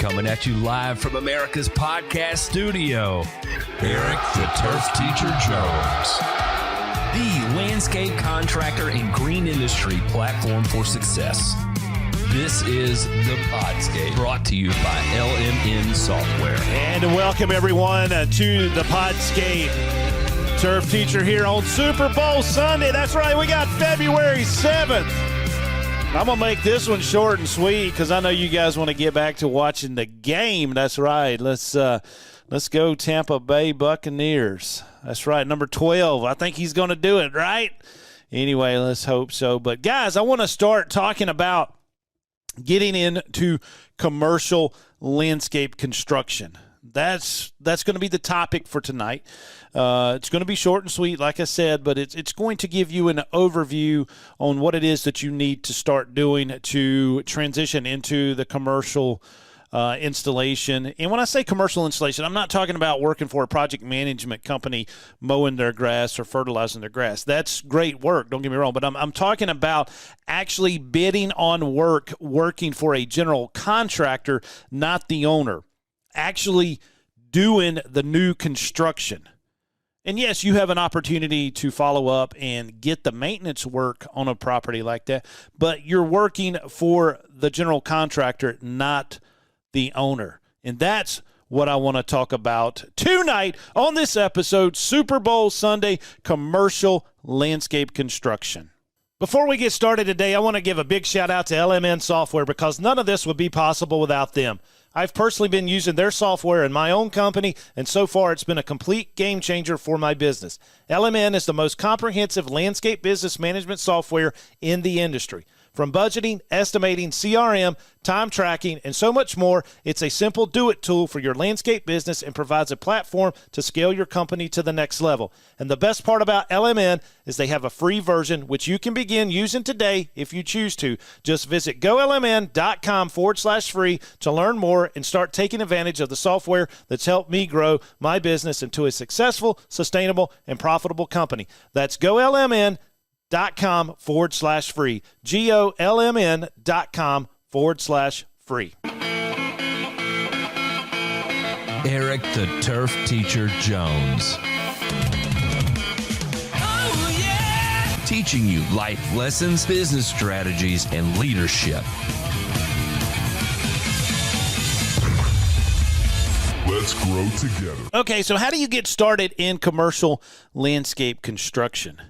coming at you live from America's podcast studio. Eric the Turf Teacher Jones, the landscape contractor and green industry platform for success. This is the Podscape, brought to you by LMN Software. And welcome everyone to the Podscape. Turf Teacher here on Super Bowl Sunday. That's right, we got February 7th. I'm going to make this one short and sweet because I know you guys want to get back to watching the game. That's right. Let's go Tampa Bay Buccaneers. That's right, number 12. I think he's going to do it, right? Anyway, let's hope so. But, guys, I want to start talking about getting into commercial landscape construction. That's going to be the topic for tonight. It's going to be short and sweet, like I said, but it's going to give you an overview on what it is that you need to start doing to transition into the commercial installation. And when I say commercial installation, I'm not talking about working for a project management company mowing their grass or fertilizing their grass. That's great work, don't get me wrong, but I'm talking about actually bidding on work, working for a general contractor, not the owner, actually doing the new construction. And yes, you have an opportunity to follow up and get the maintenance work on a property like that, but you're working for the general contractor, not the owner. And that's what I want to talk about tonight on this episode, Super Bowl Sunday, commercial landscape construction. Before we get started today, I want to give a big shout out to LMN Software because none of this would be possible without them. I've personally been using their software in my own company, and so far it's been a complete game changer for my business. LMN is the most comprehensive landscape business management software in the industry. From budgeting, estimating, CRM, time tracking, and so much more, it's a simple do-it tool for your landscape business and provides a platform to scale your company to the next level. And the best part about LMN is they have a free version, which you can begin using today if you choose to. Just visit golmn.com/free to learn more and start taking advantage of the software that's helped me grow my business into a successful, sustainable, and profitable company. That's golmn.com/free. golmn.com/free. Eric the Turf Teacher Jones. Oh, yeah! Teaching you life lessons, business strategies, and leadership. Let's grow together. Okay, so how do you get started in commercial landscape construction?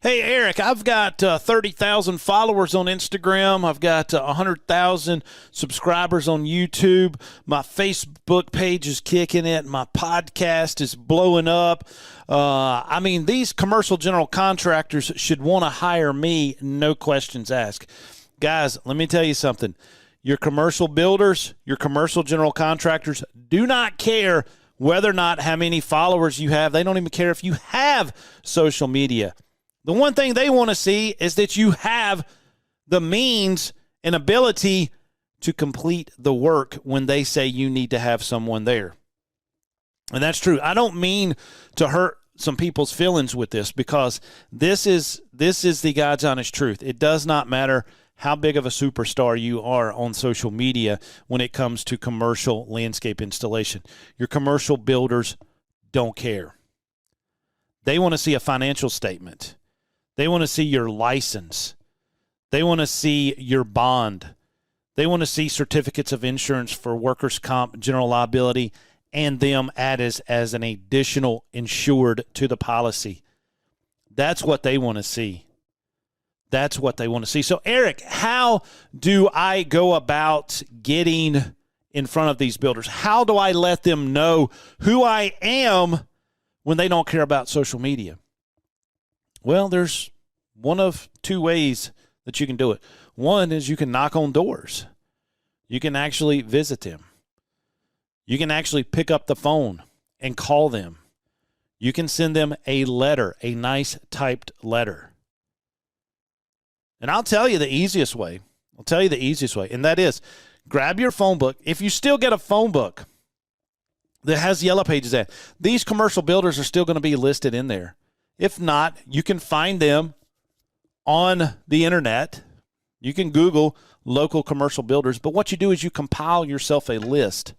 Hey, Eric, I've got 30,000 followers on Instagram. I've got 100,000 subscribers on YouTube. My Facebook page is kicking it. My podcast is blowing up. These commercial general contractors should want to hire me, no questions asked. Guys, let me tell you something. Your commercial builders, your commercial general contractors do not care whether or not how many followers you have. They don't even care if you have social media. The one thing they want to see is that you have the means and ability to complete the work when they say you need to have someone there. And that's true. I don't mean to hurt some people's feelings with this because this is the God's honest truth. It does not matter how big of a superstar you are on social media when it comes to commercial landscape installation. Your commercial builders don't care. They want to see a financial statement. They want to see your license. They want to see your bond. They want to see certificates of insurance for workers' comp, general liability, and them added as an additional insured to the policy. That's what they want to see. That's what they want to see. So, Eric, how do I go about getting in front of these builders? How do I let them know who I am when they don't care about social media? Well, there's one of two ways that you can do it. One is you can knock on doors. You can actually visit them. You can actually pick up the phone and call them. You can send them a letter, a nice typed letter. And I'll tell you the easiest way. And that is grab your phone book. If you still get a phone book that has Yellow Pages in it, these commercial builders are still going to be listed in there. If not, you can find them on the internet. You can Google local commercial builders, but what you do is you compile yourself a list.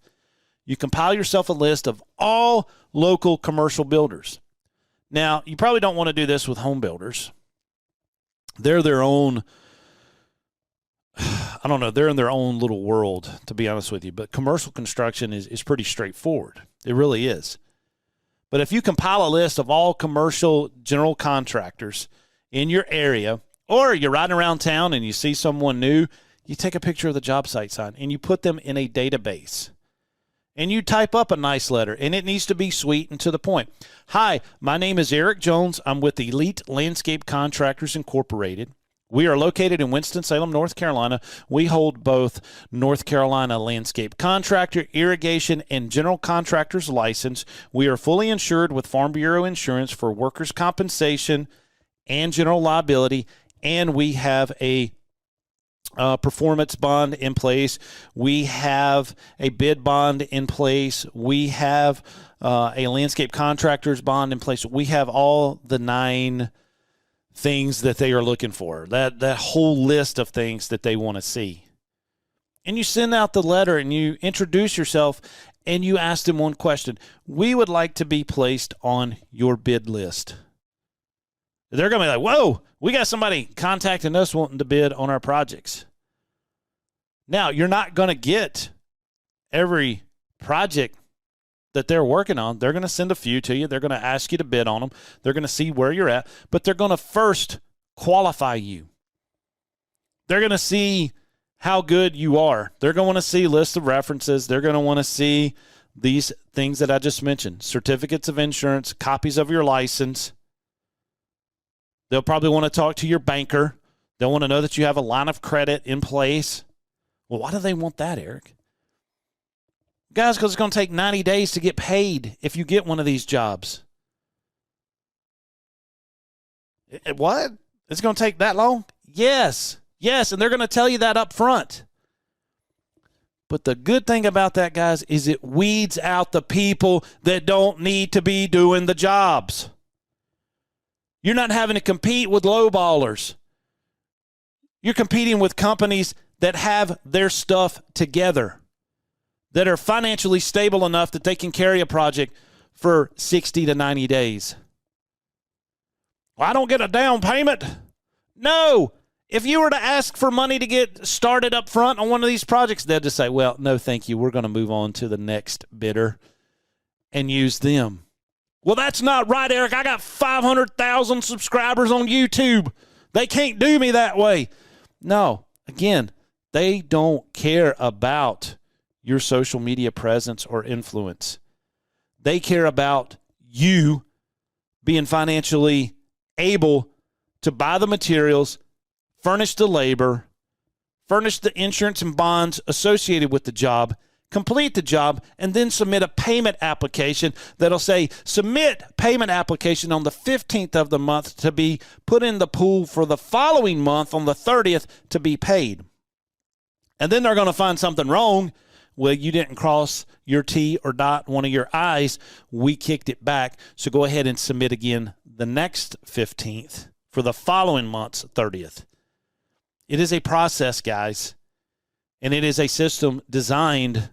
You compile yourself a list of all local commercial builders. Now, you probably don't want to do this with home builders. They're their own, I don't know, they're in their own little world, to be honest with you. But commercial construction is pretty straightforward. It really is. But if you compile a list of all commercial general contractors in your area, or you're riding around town and you see someone new, you take a picture of the job site sign and you put them in a database. And you type up a nice letter, and it needs to be sweet and to the point. Hi, my name is Eric Jones. I'm with Elite Landscape Contractors Incorporated. We are located in Winston-Salem, North Carolina. We hold both North Carolina landscape contractor, irrigation, and general contractor's license. We are fully insured with Farm Bureau insurance for workers' compensation and general liability, and we have a performance bond in place. We have a bid bond in place. We have a landscape contractor's bond in place. We have all the 9 things that they are looking for, that whole list of things that they want to see. And you send out the letter and you introduce yourself and you ask them one question. We would like to be placed on your bid list. They're going to be like, whoa, we got somebody contacting us wanting to bid on our projects. Now, you're not going to get every project that they're working on. They're going to send a few to you. They're going to ask you to bid on them. They're going to see where you're at, but they're going to first qualify you. They're going to see how good you are. They're going to want to see lists of references. They're going to want to see these things that I just mentioned, certificates of insurance, copies of your license. They'll probably want to talk to your banker. They'll want to know that you have a line of credit in place. Well, why do they want that, Eric? Guys, because it's going to take 90 days to get paid if you get one of these jobs. What? It's going to take that long? Yes, and they're going to tell you that up front. But the good thing about that, guys, is it weeds out the people that don't need to be doing the jobs. You're not having to compete with lowballers. You're competing with companies that have their stuff together, that are financially stable enough that they can carry a project for 60 to 90 days. Well, I don't get a down payment. No. If you were to ask for money to get started up front on one of these projects, they'll just say, well, no, thank you. We're going to move on to the next bidder and use them. Well, that's not right, Eric. I got 500,000 subscribers on YouTube. They can't do me that way. No, again, they don't care about your social media presence or influence. They care about you being financially able to buy the materials, furnish the labor, furnish the insurance and bonds associated with the job, complete the job, and then submit a payment application that'll say, submit payment application on the 15th of the month to be put in the pool for the following month on the 30th to be paid. And then they're going to find something wrong. Well, you didn't cross your T or dot one of your I's. We kicked it back. So go ahead and submit again the next 15th for the following month's 30th. It is a process, guys, and it is a system designed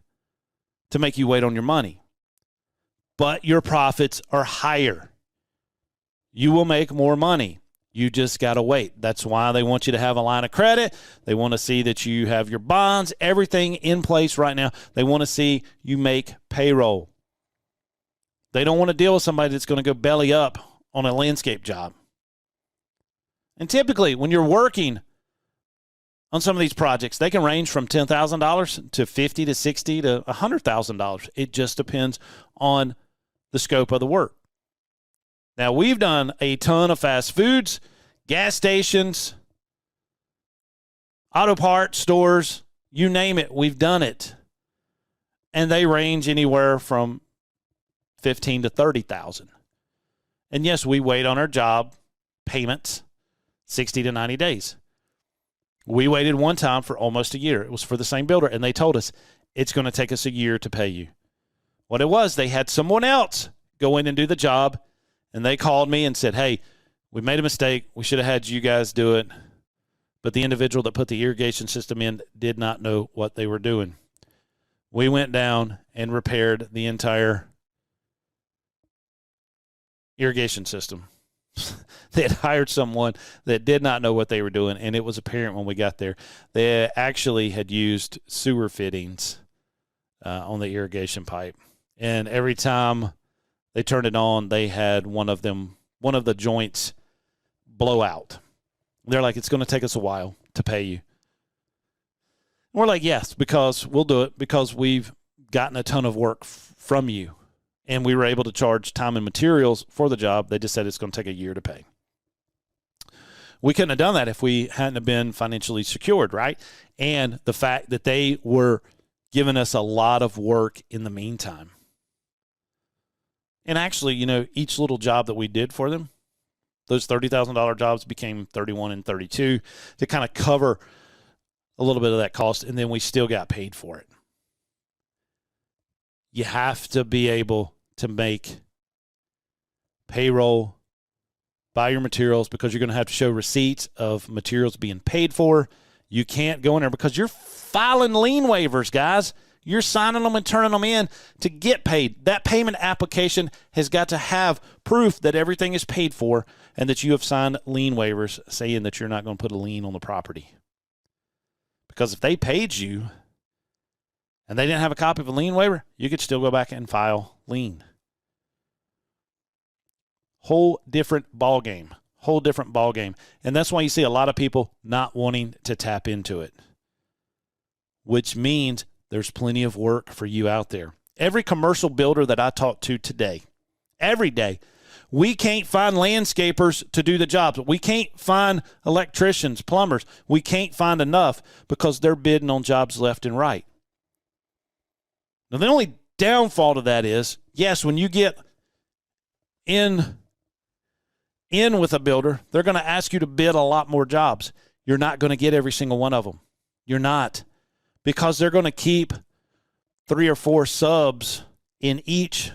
to make you wait on your money. But your profits are higher. You will make more money. You just got to wait. That's why they want you to have a line of credit. They want to see that you have your bonds, everything in place right now. They want to see you make payroll. They don't want to deal with somebody that's going to go belly up on a landscape job. And typically, when you're working on some of these projects, they can range from $10,000 to $50,000 to $60,000 to $100,000. It just depends on the scope of the work. Now, we've done a ton of fast foods, gas stations, auto parts stores, you name it, we've done it. And they range anywhere from $15,000 to $30,000. And yes, we wait on our job payments 60 to 90 days. We waited one time for almost a year. It was for the same builder, and they told us it's going to take us a year to pay you. What it was, they had someone else go in and do the job, and they called me and said, hey, we made a mistake. We should have had you guys do it. but the individual that put the irrigation system in did not know what they were doing. We went down and repaired the entire irrigation system. They had hired someone that did not know what they were doing, and it was apparent when we got there. They actually had used sewer fittings on the irrigation pipe, and every time they turned it on, they had one of the joints blow out. They're like, it's going to take us a while to pay you. We're like, yes, because we'll do it because we've gotten a ton of work from you. And we were able to charge time and materials for the job. They just said it's going to take a year to pay. We couldn't have done that if we hadn't have been financially secured, right? And the fact that they were giving us a lot of work in the meantime. And actually, each little job that we did for them, those $30,000 jobs became 31 and 32 to kind of cover a little bit of that cost, and then we still got paid for it. You have to be able to make payroll, buy your materials, because you're going to have to show receipts of materials being paid for. You can't go in there because you're filing lien waivers, guys. You're signing them and turning them in to get paid. That payment application has got to have proof that everything is paid for and that you have signed lien waivers saying that you're not going to put a lien on the property. Because if they paid you and they didn't have a copy of a lien waiver, you could still go back and file lien. Whole different ball game. And that's why you see a lot of people not wanting to tap into it, which means there's plenty of work for you out there. Every commercial builder that I talk to today, every day, we can't find landscapers to do the jobs. We can't find electricians, plumbers. We can't find enough because they're bidding on jobs left and right. Now, the only downfall to that is, yes, when you get in with a builder, they're going to ask you to bid a lot more jobs. You're not going to get every single one of them. You're not. Because they're going to keep 3 or 4 subs in each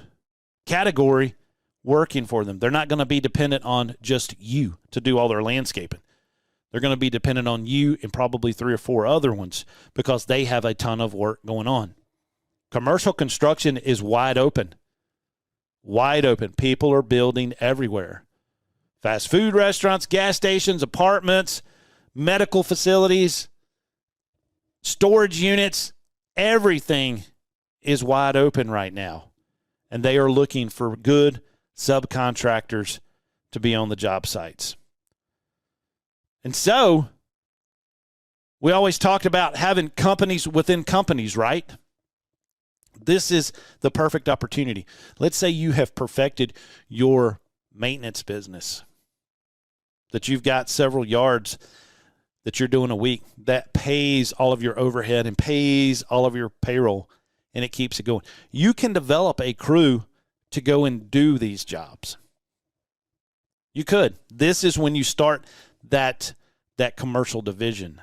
category working for them. They're not going to be dependent on just you to do all their landscaping. They're going to be dependent on you and probably 3 or 4 other ones because they have a ton of work going on. Commercial construction is wide open. Wide open. People are building everywhere. Fast food restaurants, gas stations, apartments, medical facilities, storage units, everything is wide open right now. And they are looking for good subcontractors to be on the job sites. And so, we always talked about having companies within companies, right? This is the perfect opportunity. Let's say you have perfected your maintenance business, that you've got several yards that you're doing a week that pays all of your overhead and pays all of your payroll, and it keeps it going. You can develop a crew to go and do these jobs. You could. This is when you start that commercial division,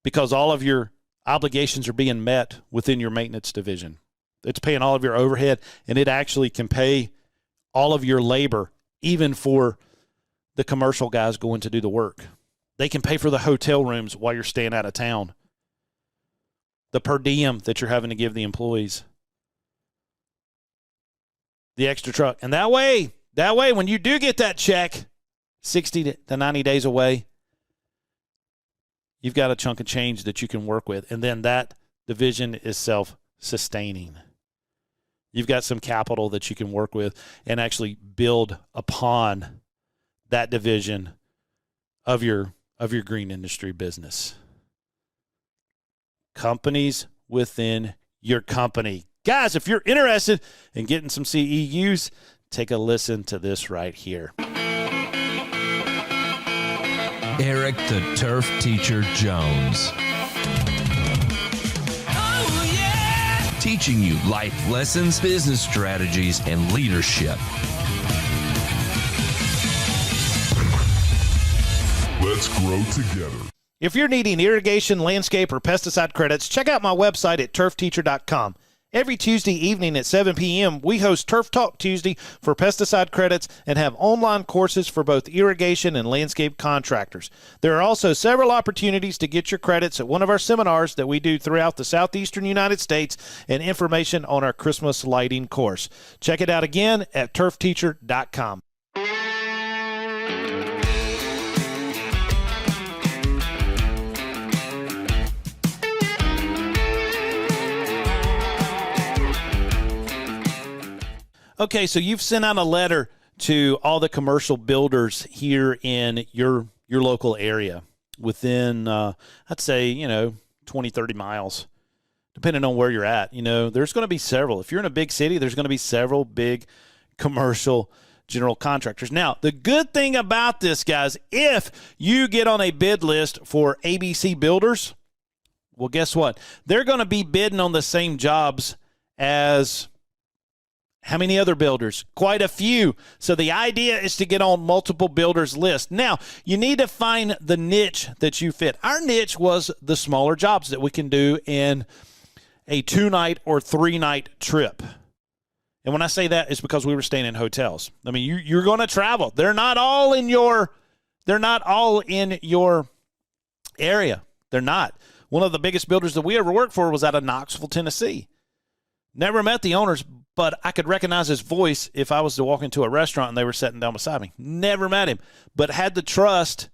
because all of your obligations are being met within your maintenance division. It's paying all of your overhead, and it actually can pay all of your labor, even for the commercial guys going to do the work. They can pay for the hotel rooms while you're staying out of town, the per diem that you're having to give the employees, the extra truck. And that way, when you do get that check 60 to 90 days away, you've got a chunk of change that you can work with. And then that division is self-sustaining. You've got some capital that you can work with and actually build upon that division of your green industry business. Companies within your company. Guys, if you're interested in getting some CEUs, take a listen to this right here. Eric the Turf Teacher Jones. Oh, yeah! Teaching you life lessons, business strategies, and leadership. Let's grow together. If you're needing irrigation, landscape, or pesticide credits, check out my website at turfteacher.com. Every Tuesday evening at 7 p.m., we host Turf Talk Tuesday for pesticide credits and have online courses for both irrigation and landscape contractors. There are also several opportunities to get your credits at one of our seminars that we do throughout the southeastern United States and information on our Christmas lighting course. Check it out again at turfteacher.com. Okay, so you've sent out a letter to all the commercial builders here in your local area within, I'd say, 20, 30 miles, depending on where you're at. There's going to be several. If you're in a big city, there's going to be several big commercial general contractors. Now, the good thing about this, guys, if you get on a bid list for ABC Builders, well, guess what? They're going to be bidding on the same jobs as how many other builders? Quite a few. So the idea is to get on multiple builders' lists. Now, you need to find the niche that you fit. Our niche was the smaller jobs that we can do in a 2-night or 3-night trip. And when I say that, it's because we were staying in hotels. I mean, you're going to travel. They're not all in your area. They're not. One of the biggest builders that we ever worked for was out of Knoxville, Tennessee. Never met the owners, but I could recognize his voice if I was to walk into a restaurant and they were sitting down beside me. Never met him, but had the trust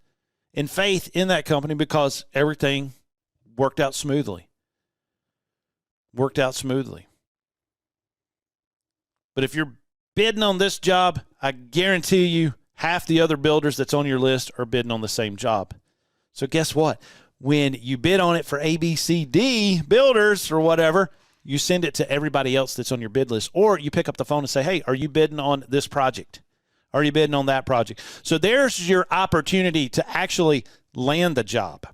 and faith in that company because everything worked out smoothly. But if you're bidding on this job, I guarantee you half the other builders that's on your list are bidding on the same job. So guess what? When you bid on it for ABCD builders or whatever, you send it to everybody else that's on your bid list, or you pick up the phone and say, hey, are you bidding on this project? Are you bidding on that project? So there's your opportunity to actually land the job,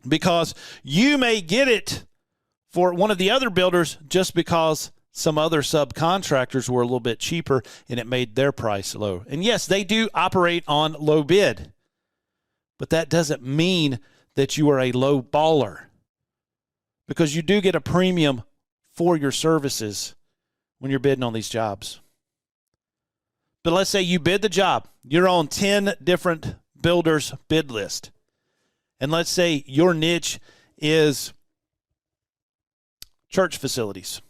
because you may get it for one of the other builders just because some other subcontractors were a little bit cheaper and it made their price low. And yes, they do operate on low bid, but that doesn't mean that you are a low baller, because you do get a premium for your services when you're bidding on these jobs. But let's say you bid the job. You're on 10 different builders' bid list. And let's say your niche is church facilities.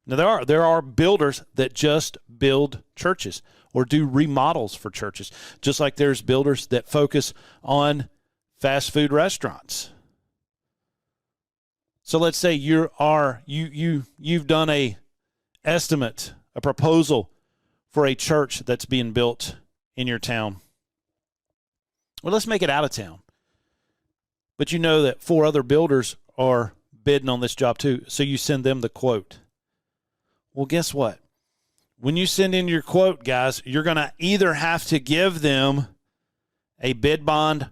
Now, there are builders that just build churches or do remodels for churches, just like there's builders that focus on fast food restaurants. So let's say you've done a estimate, a proposal for a church that's being built in your town. Well, let's make it out of town. But you know that 4 other builders are bidding on this job too, so you send them the quote. Well, guess what? When you send in your quote, guys, you're going to either have to give them a bid bond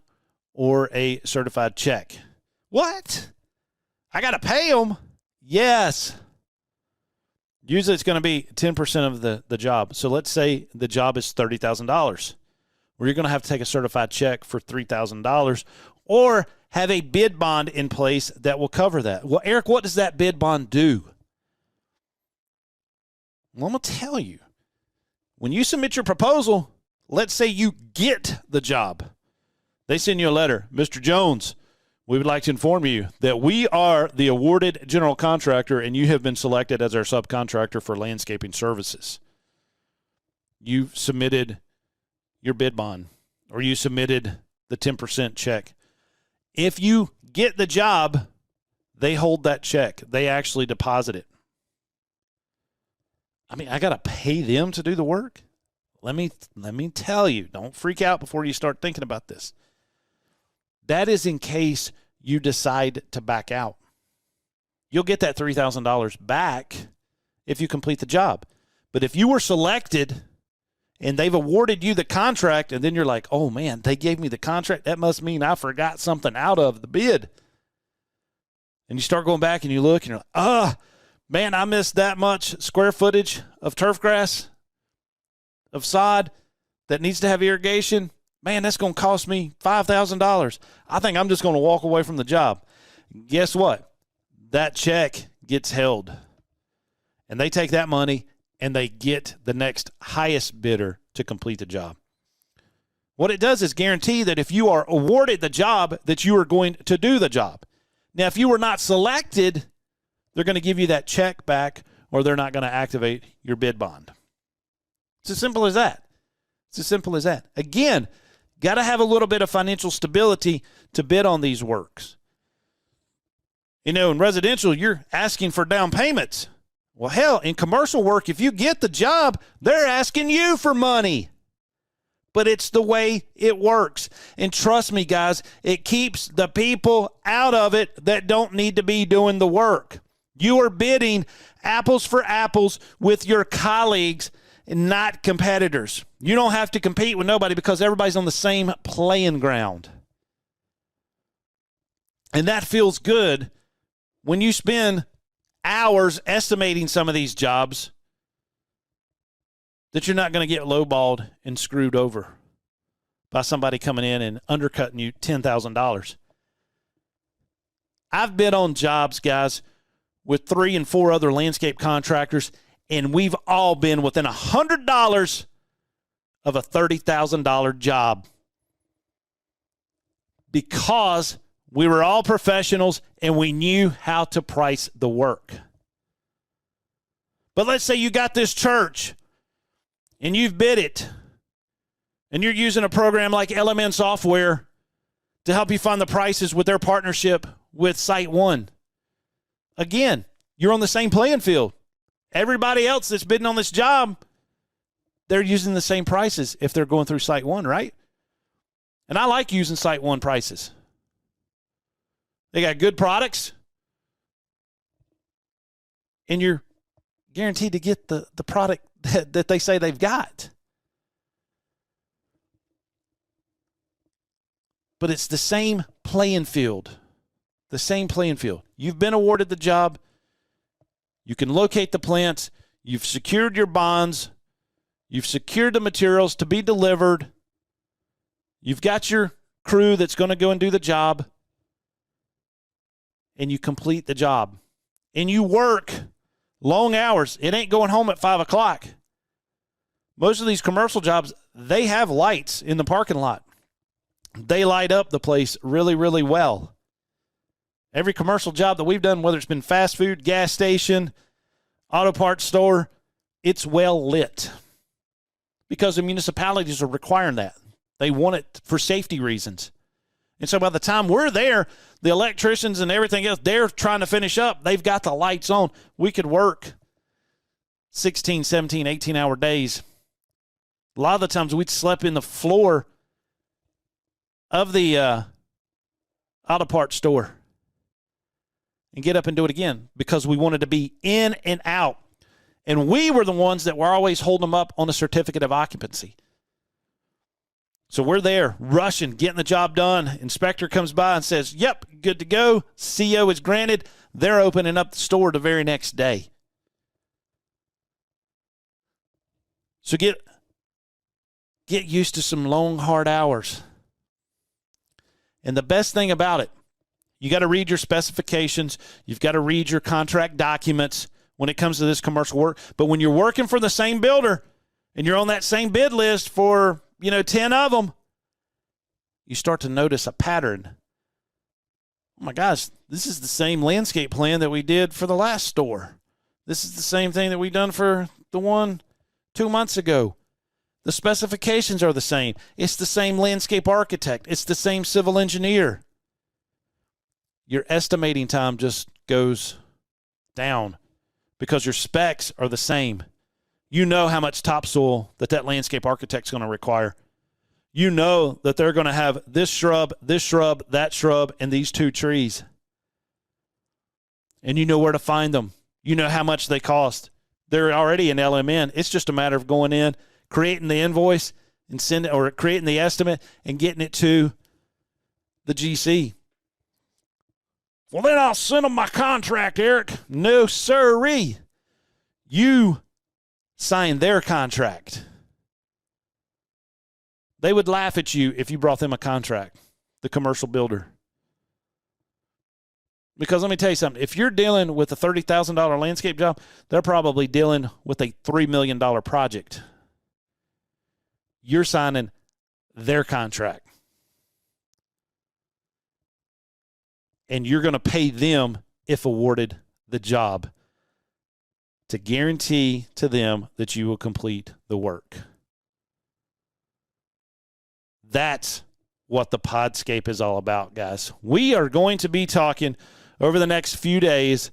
or a certified check. What? I got to pay them? Yes. Usually it's going to be 10% of the job. So let's say the job is $30,000. Well, you're going to have to take a certified check for $3,000 or have a bid bond in place that will cover that. Well, Eric, what does that bid bond do? Well, I'm going to tell you. When you submit your proposal, let's say you get the job. They send you a letter. Mr. Jones, we would like to inform you that we are the awarded general contractor and you have been selected as our subcontractor for landscaping services. You submitted your bid bond or you submitted the 10% check. If you get the job, they hold that check. They actually deposit it. I mean, I got to pay them to do the work? Let me tell you, don't freak out before you start thinking about this. That is in case you decide to back out. You'll get that $3,000 back if you complete the job. But if you were selected and they've awarded you the contract and then you're like, oh, man, they gave me the contract, that must mean I forgot something out of the bid. And you start going back and you look and you're like, man, I missed that much square footage of turf grass, of sod that needs to have irrigation. Man, that's going to cost me $5,000. I think I'm just going to walk away from the job. Guess what? That check gets held. And they take that money and they get the next highest bidder to complete the job. What it does is guarantee that if you are awarded the job, that you are going to do the job. Now, if you were not selected, they're going to give you that check back, or they're not going to activate your bid bond. It's as simple as that. It's as simple as that. Again, got to have a little bit of financial stability to bid on these works. You know, in residential, you're asking for down payments. Well, hell, in commercial work, if you get the job, they're asking you for money. But it's the way it works. And trust me, guys, it keeps the people out of it that don't need to be doing the work. You are bidding apples for apples with your colleagues and not competitors. You don't have to compete with nobody because everybody's on the same playing ground. And that feels good when you spend hours estimating some of these jobs, that you're not going to get lowballed and screwed over by somebody coming in and undercutting you $10,000. I've bid on jobs, guys, with 3 and 4 other landscape contractors, and we've all been within $100 of a $30,000 job because we were all professionals and we knew how to price the work. But let's say you got this church and you've bid it, and you're using a program like LMN Software to help you find the prices with their partnership with Site One. Again, you're on the same playing field. Everybody else that's bidding on this job, they're using the same prices if they're going through Site One, right? And I like using Site One prices. They got good products, and you're guaranteed to get the product that they say they've got. But it's the same playing field. The same playing field. You've been awarded the job. You can locate the plants. You've secured your bonds. You've secured the materials to be delivered. You've got your crew that's going to go and do the job. And you complete the job. And you work long hours. It ain't going home at 5 o'clock. Most of these commercial jobs, they have lights in the parking lot. They light up the place really, really well. Every commercial job that we've done, whether it's been fast food, gas station, auto parts store, it's well lit. Because the municipalities are requiring that. They want it for safety reasons. And so by the time we're there, the electricians and everything else, they're trying to finish up. They've got the lights on. We could work 16, 17, 18-hour days. A lot of the times we'd sleep in the floor of the auto parts store and get up and do it again because we wanted to be in and out. And we were the ones that were always holding them up on a certificate of occupancy. So we're there, rushing, getting the job done. Inspector comes by and says, yep, good to go. CO is granted. They're opening up the store the very next day. So get used to some long, hard hours. And the best thing about it, you got to read your specifications. You've got to read your contract documents when it comes to this commercial work. But when you're working for the same builder and you're on that same bid list for 10 of them, you start to notice a pattern. Oh my gosh, this is the same landscape plan that we did for the last store. This is the same thing that we done for the one 2 months ago. The specifications are the same. It's the same landscape architect. It's the same civil engineer. Your estimating time just goes down because your specs are the same. You know how much topsoil that landscape architect's going to require. You know that they're going to have this shrub, that shrub, and these 2 trees. And you know where to find them. You know how much they cost. They're already in LMN. It's just a matter of going in, creating the invoice, and creating the estimate and getting it to the GC. Well, then I'll send them my contract, Eric. No, sirree. You sign their contract. They would laugh at you if you brought them a contract, the commercial builder. Because let me tell you something. If you're dealing with a $30,000 landscape job, they're probably dealing with a $3 million project. You're signing their contract. And you're going to pay them, if awarded the job, to guarantee to them that you will complete the work. That's what the Podscape is all about, guys. We are going to be talking over the next few days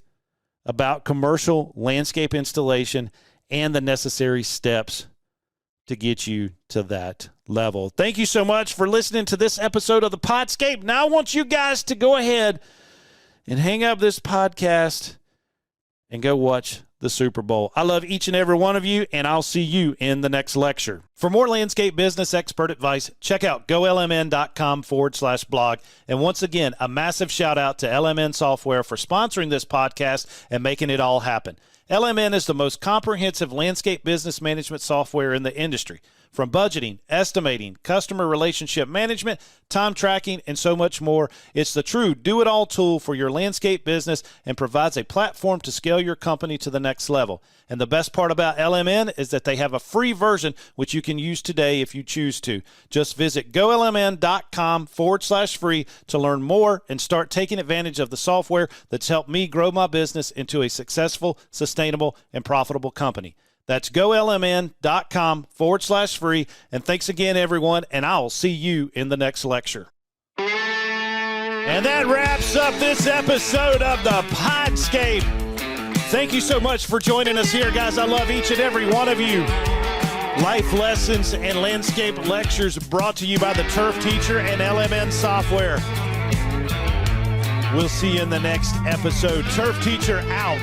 about commercial landscape installation and the necessary steps to get you to that level. Thank you so much for listening to this episode of the Podscape. Now I want you guys to go ahead and hang up this podcast and go watch the Super Bowl. I love each and every one of you, and I'll see you in the next lecture. For more landscape business expert advice, check out golmn.com/blog. And once again, a massive shout out to LMN Software for sponsoring this podcast and making it all happen. LMN is the most comprehensive landscape business management software in the industry. From budgeting, estimating, customer relationship management, time tracking, and so much more, it's the true do-it-all tool for your landscape business and provides a platform to scale your company to the next level. And the best part about LMN is that they have a free version which you can use today if you choose to. Just visit golmn.com/free to learn more and start taking advantage of the software that's helped me grow my business into a successful, sustainable, and profitable company. That's golmn.com/free. And thanks again, everyone, and I'll see you in the next lecture. And that wraps up this episode of the Podscape. Thank you so much for joining us here, guys. I love each and every one of you. Life lessons and landscape lectures brought to you by the Turf Teacher and LMN Software. We'll see you in the next episode. Turf Teacher out.